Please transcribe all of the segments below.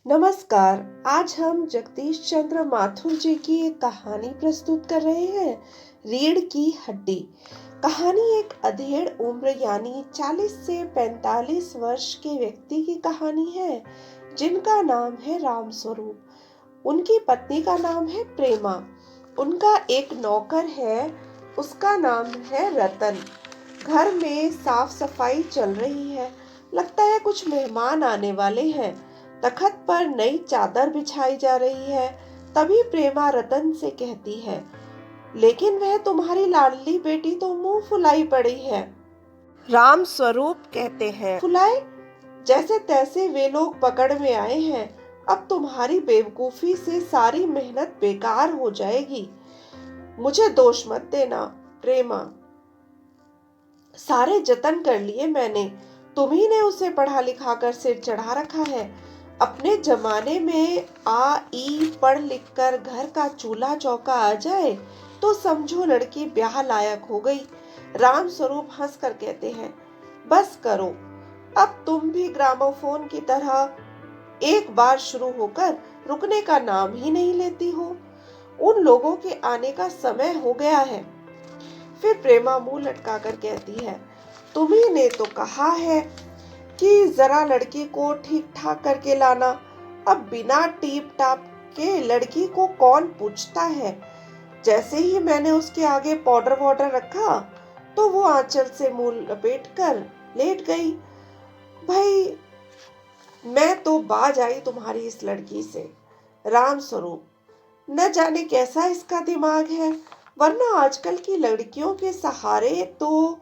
नमस्कार। आज हम जगदीश चंद्र माथुर जी की एक कहानी प्रस्तुत कर रहे हैं, रीढ़ की हड्डी। कहानी एक अधेड़ उम्र यानी 40 से 45 वर्ष के व्यक्ति की कहानी है, जिनका नाम है राम स्वरूप। उनकी पत्नी का नाम है प्रेमा। उनका एक नौकर है, उसका नाम है रतन। घर में साफ सफाई चल रही है। लगता है कुछ मेहमान आने वाले हैं। तखत पर नई चादर बिछाई जा रही है। तभी प्रेमा रतन से कहती है, लेकिन वह तुम्हारी लाडली बेटी तो मुंह फुलाई पड़ी है। राम स्वरूप कहते हैं, फुलाए? जैसे तैसे वे लोग पकड़ में आए हैं। अब तुम्हारी बेवकूफी से सारी मेहनत बेकार हो जाएगी। मुझे दोष मत देना प्रेमा, सारे जतन कर लिए मैंने। तुम्ही ने उसे पढ़ा लिखा कर सिर चढ़ा रखा है। अपने जमाने में आ ई पढ़ लिख कर घर का चूल्हा चौका आ जाए तो समझो लड़की ब्याह लायक हो गई। राम स्वरूप हंस कर कहते हैं, बस करो, अब तुम भी ग्रामोफोन की तरह एक बार शुरू होकर रुकने का नाम ही नहीं लेती हो। उन लोगों के आने का समय हो गया है। फिर प्रेमा मुंह लटका कर कहती है, तुम्ही ने तो कहा है कि जरा लड़की को ठीक ठाक करके लाना। अब बिना टीप टाप के लड़की को कौन पूछता है। जैसे ही मैंने उसके आगे पाउडर वाउडर रखा तो वो आंचल से मुंह लपेट कर लेट गई। भाई, मैं तो बाज आई तुम्हारी इस लड़की से। राम स्वरूप, न जाने कैसा इसका दिमाग है, वरना आजकल की लड़कियों के सहारे तो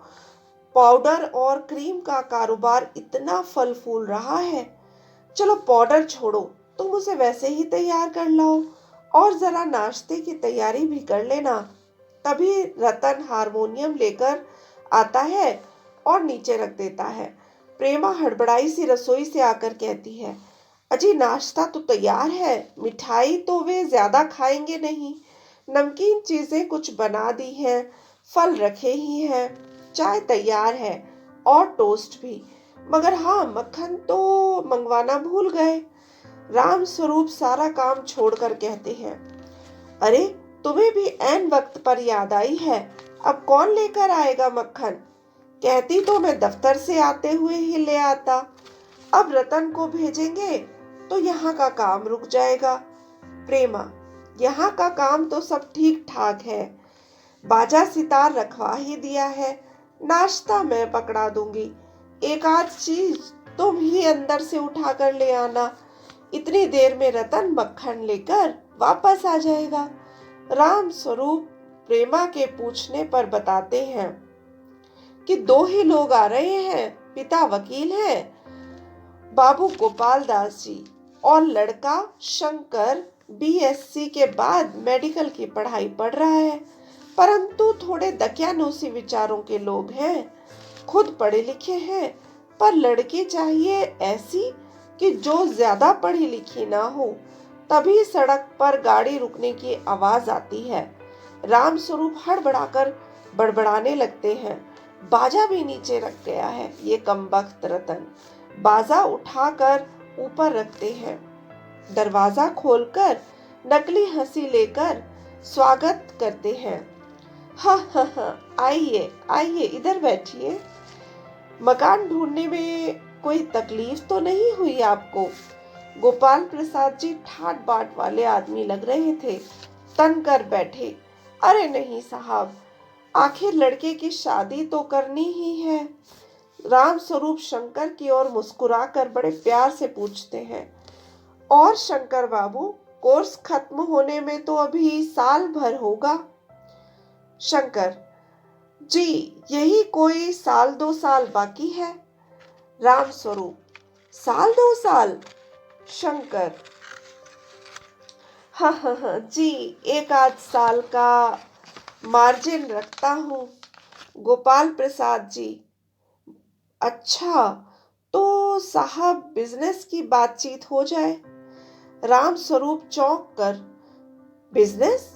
पाउडर और क्रीम का कारोबार इतना फल फूल रहा है। चलो पाउडर छोड़ो, तुम उसे वैसे ही तैयार कर लाओ और जरा नाश्ते की तैयारी भी कर लेना। तभी रतन हारमोनियम लेकर आता है और नीचे रख देता है। प्रेमा हड़बड़ाई सी रसोई से आकर कहती है, अजी नाश्ता तो तैयार है, मिठाई तो वे ज्यादा खाएंगे नहीं। नमकीन चीजें कुछ बना दी हैं, फल रखे ही हैं, चाय तैयार है और टोस्ट भी। मगर हाँ, मक्खन तो मंगवाना भूल गए। राम स्वरूप सारा काम छोड़कर कहते हैं, अरे तुम्हें भी ऐन वक्त पर याद आई है। अब कौन लेकर आएगा मक्खन? कहती तो मैं दफ्तर से आते हुए ही ले आता। अब रतन को भेजेंगे तो यहाँ का काम रुक जाएगा। प्रेमा, यहाँ का काम तो सब ठीक ठाक है। बाजा सितार रखवा ही दिया है। नाश्ता मैं पकड़ा दूंगी। एक आध चीज तुम ही अंदर से उठा कर ले आना। इतनी देर में रतन मक्खन लेकर वापस आ जाएगा। राम स्वरूप प्रेमा के पूछने पर बताते हैं कि दो ही लोग आ रहे हैं। पिता वकील हैं, बाबू गोपाल दास जी, और लड़का शंकर बीएससी के बाद मेडिकल की पढ़ाई पढ़ रहा है, परंतु थोड़े दकियानूसी विचारों के लोग हैं। खुद पढ़े लिखे हैं, पर लड़की चाहिए ऐसी कि जो ज्यादा पढ़ी लिखी ना हो। तभी सड़क पर गाड़ी रुकने की आवाज आती है। राम स्वरूप हड़बड़ाकर बड़बड़ाने लगते हैं, बाजा भी नीचे रख गया है ये कमबख्त रतन। बाजा उठाकर ऊपर रखते हैं। दरवाजा खोलकर नकली हंसी लेकर स्वागत करते हैं। हाँ हाँ हाँ, आइए आइए, इधर बैठिए। मकान ढूंढने में कोई तकलीफ तो नहीं हुई आपको? गोपाल प्रसाद जी ठाट बाट वाले आदमी लग रहे थे। तन कर बैठे, अरे नहीं साहब, आखिर लड़के की शादी तो करनी ही है। राम स्वरूप शंकर की ओर मुस्कुराकर बड़े प्यार से पूछते हैं, और शंकर बाबू, कोर्स खत्म होने में तो अभी साल भर होगा। शंकर जी, यही कोई साल दो साल बाकी है। राम स्वरूप, साल दो साल? शंकर, हाँ हाँ हाँ जी, एक आध साल का मार्जिन रखता हूँ। गोपाल प्रसाद जी, अच्छा, तो साहब बिजनेस की बातचीत हो जाए। राम स्वरूप चौंक कर, बिजनेस?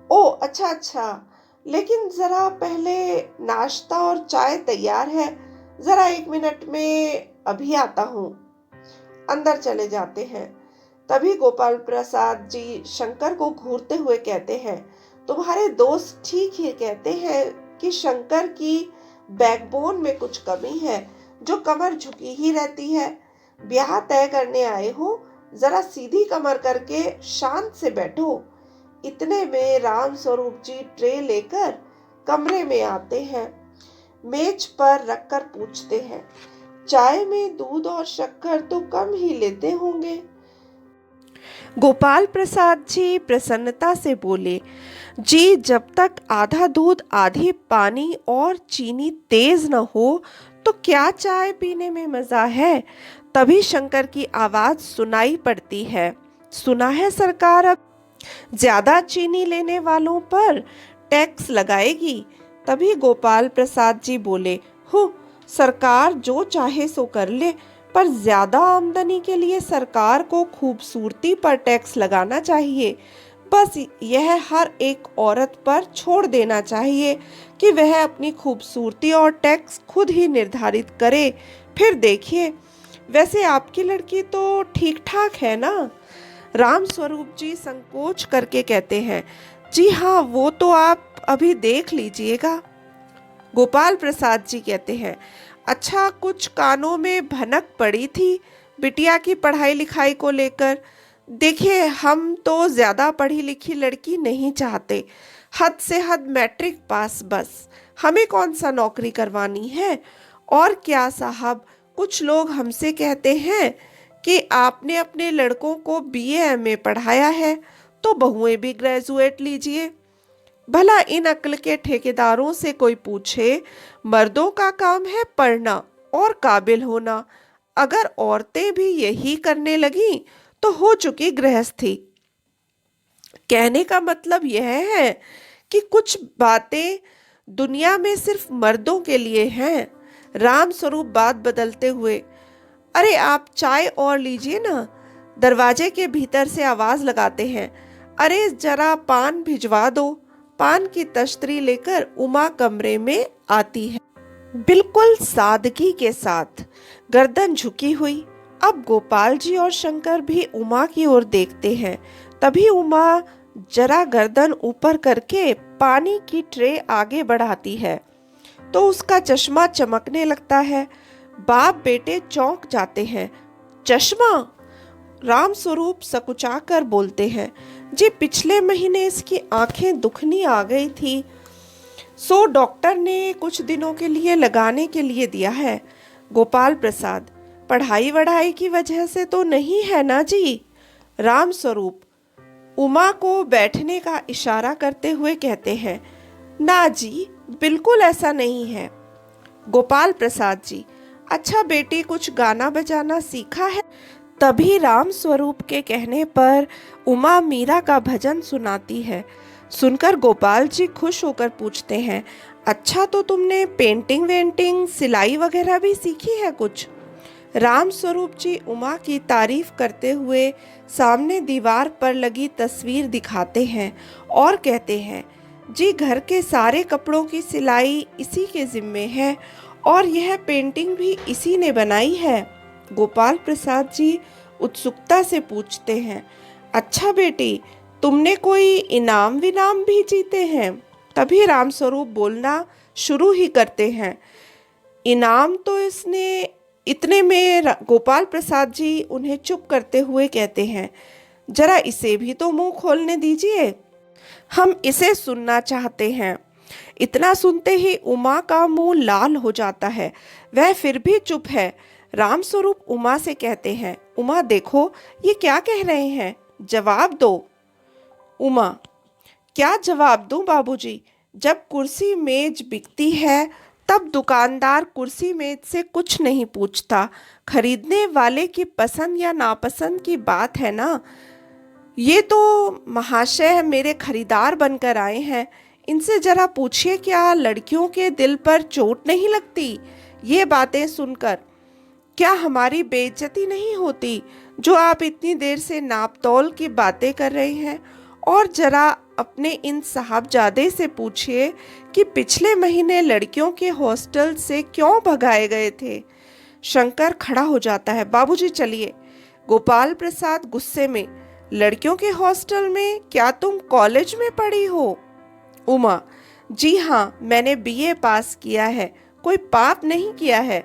ओ अच्छा अच्छा, लेकिन जरा पहले नाश्ता और चाय तैयार है, जरा 1 मिनट में अभी आता हूँ। अंदर चले जाते हैं। तभी गोपाल प्रसाद जी शंकर को घूरते हुए कहते हैं, तुम्हारे दोस्त ठीक ही कहते हैं कि शंकर की बैकबोन में कुछ कमी है, जो कमर झुकी ही रहती है। ब्याह तय करने आए हो, जरा सीधी कमर करके शांत से बैठो। इतने में राम स्वरूप जी ट्रे लेकर कमरे में आते हैं। मेज पर रखकर पूछते हैं, चाय में दूध और शक्कर तो कम ही लेते होंगे। गोपाल प्रसाद जी प्रसन्नता से बोले, जी जब तक आधा दूध आधी पानी और चीनी तेज न हो तो क्या चाय पीने में मजा है। तभी शंकर की आवाज सुनाई पड़ती है, सुना है सरकार अब ज्यादा चीनी लेने वालों पर टैक्स लगाएगी। तभी गोपाल प्रसाद जी बोले, हो सरकार जो चाहे सो कर ले, पर ज्यादा आमदनी के लिए सरकार को खूबसूरती पर टैक्स लगाना चाहिए। बस यह हर एक औरत पर छोड़ देना चाहिए कि वह अपनी खूबसूरती और टैक्स खुद ही निर्धारित करे। फिर देखिए, वैसे आपकी लड़की तो ठीक ठाक है ना। राम स्वरूप जी संकोच करके कहते हैं, जी हाँ, वो तो आप अभी देख लीजिएगा। गोपाल प्रसाद जी कहते हैं, अच्छा कुछ कानों में भनक पड़ी थी बिटिया की पढ़ाई लिखाई को लेकर। देखिए, हम तो ज़्यादा पढ़ी लिखी लड़की नहीं चाहते, हद से हद मैट्रिक पास बस। हमें कौन सा नौकरी करवानी है। और क्या साहब, कुछ लोग हमसे कहते हैं कि आपने अपने लड़कों को बीए एमए पढ़ाया है, तो बहुएं भी ग्रेजुएट लीजिए। भला इन अक्ल के ठेकेदारों से कोई पूछे, मर्दों का काम है पढ़ना और काबिल होना। अगर औरतें भी यही करने लगीं तो हो चुकी गृहस्थी। कहने का मतलब यह है कि कुछ बातें दुनिया में सिर्फ मर्दों के लिए हैं। राम स्वरूप बात बदलते हुए, अरे आप चाय और लीजिए ना। दरवाजे के भीतर से आवाज लगाते हैं, अरे जरा पान भिजवा दो। पान की तश्तरी लेकर उमा कमरे में आती है, बिल्कुल सादगी के साथ, गर्दन झुकी हुई। अब गोपाल जी और शंकर भी उमा की ओर देखते हैं। तभी उमा जरा गर्दन ऊपर करके पानी की ट्रे आगे बढ़ाती है तो उसका चश्मा चमकने लगता है। बाप बेटे चौंक जाते हैं। चश्मा? राम स्वरूप सकुचा कर बोलते हैं, जी पिछले महीने इसकी आंखें दुखनी आ गई थी, सो डॉक्टर ने कुछ दिनों के लिए लगाने के लिए दिया है। गोपाल प्रसाद, पढ़ाई वढ़ाई की वजह से तो नहीं है ना जी। राम स्वरूप उमा को बैठने का इशारा करते हुए कहते हैं, ना जी, बिल्कुल ऐसा नहीं है। गोपाल प्रसाद जी, अच्छा बेटी कुछ गाना बजाना सीखा है। तभी राम स्वरूप के कहने पर उमा मीरा का भजन सुनाती है। सुनकर गोपाल जी खुश होकर पूछते हैं, अच्छा तो तुमने पेंटिंग वेंटिंग सिलाई वगैरह भी सीखी है कुछ। राम स्वरूप जी उमा की तारीफ करते हुए सामने दीवार पर लगी तस्वीर दिखाते हैं और कहते हैं, जी घर के सारे कपड़ों की सिलाई इसी के जिम्मे है और यह पेंटिंग भी इसी ने बनाई है। गोपाल प्रसाद जी उत्सुकता से पूछते हैं, अच्छा बेटी, तुमने कोई इनाम विनाम भी जीते हैं। तभी राम स्वरूप बोलना शुरू ही करते हैं, इनाम तो इसने। इतने में गोपाल प्रसाद जी उन्हें चुप करते हुए कहते हैं, जरा इसे भी तो मुंह खोलने दीजिए, हम इसे सुनना चाहते हैं। इतना सुनते ही उमा का मुंह लाल हो जाता है, वह फिर भी चुप है। राम स्वरूप उमा से कहते हैं, उमा देखो ये क्या कह रहे हैं, जवाब दो। उमा, क्या जवाब दूं बाबूजी, जब कुर्सी मेज बिकती है तब दुकानदार कुर्सी मेज से कुछ नहीं पूछता, खरीदने वाले की पसंद या नापसंद की बात है ना। ये तो महाशय मेरे खरीदार बनकर आए हैं, इनसे जरा पूछिए क्या लड़कियों के दिल पर चोट नहीं लगती ये बातें सुनकर। क्या हमारी बेइज्जती नहीं होती जो आप इतनी देर से नापतोल की बातें कर रहे हैं। और जरा अपने इन साहबजादे से पूछिए कि पिछले महीने लड़कियों के हॉस्टल से क्यों भगाए गए थे। शंकर खड़ा हो जाता है, बाबूजी चलिए, गोपाल प्रसाद गुस्से में, लड़कियों के हॉस्टल में? क्या तुम कॉलेज में पढ़ी हो? उमा, जी हाँ, मैंने बीए पास किया है, कोई पाप नहीं किया है।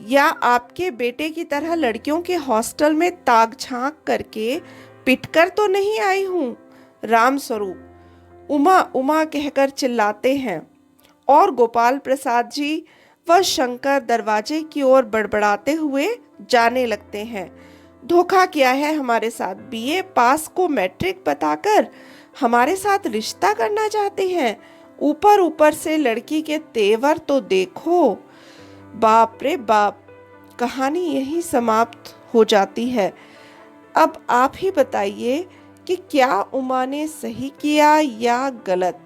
या आपके बेटे की तरह लड़कियों के हॉस्टल में ताक झांक करके पिटकर तो नहीं आई हूँ। राम स्वरूप, उमा उमा कहकर चिल्लाते हैं और गोपाल प्रसाद जी व शंकर दरवाजे की ओर बड़बड़ाते हुए जाने लगते हैं। धोखा किया है हमारे साथ, बीए पास को मैट्रिक बताकर हमारे साथ रिश्ता करना चाहते हैं। ऊपर ऊपर से लड़की के तेवर तो देखो। बाप रे बाप, कहानी यही समाप्त हो जाती है। अब आप ही बताइए कि क्या उमा ने सही किया या गलत?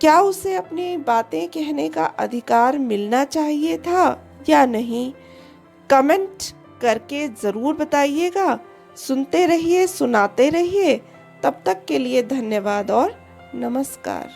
क्या उसे अपनी बातें कहने का अधिकार मिलना चाहिए था या नहीं? कमेंट करके ज़रूर बताइएगा। सुनते रहिए, सुनाते रहिए। तब तक के लिए धन्यवाद और नमस्कार।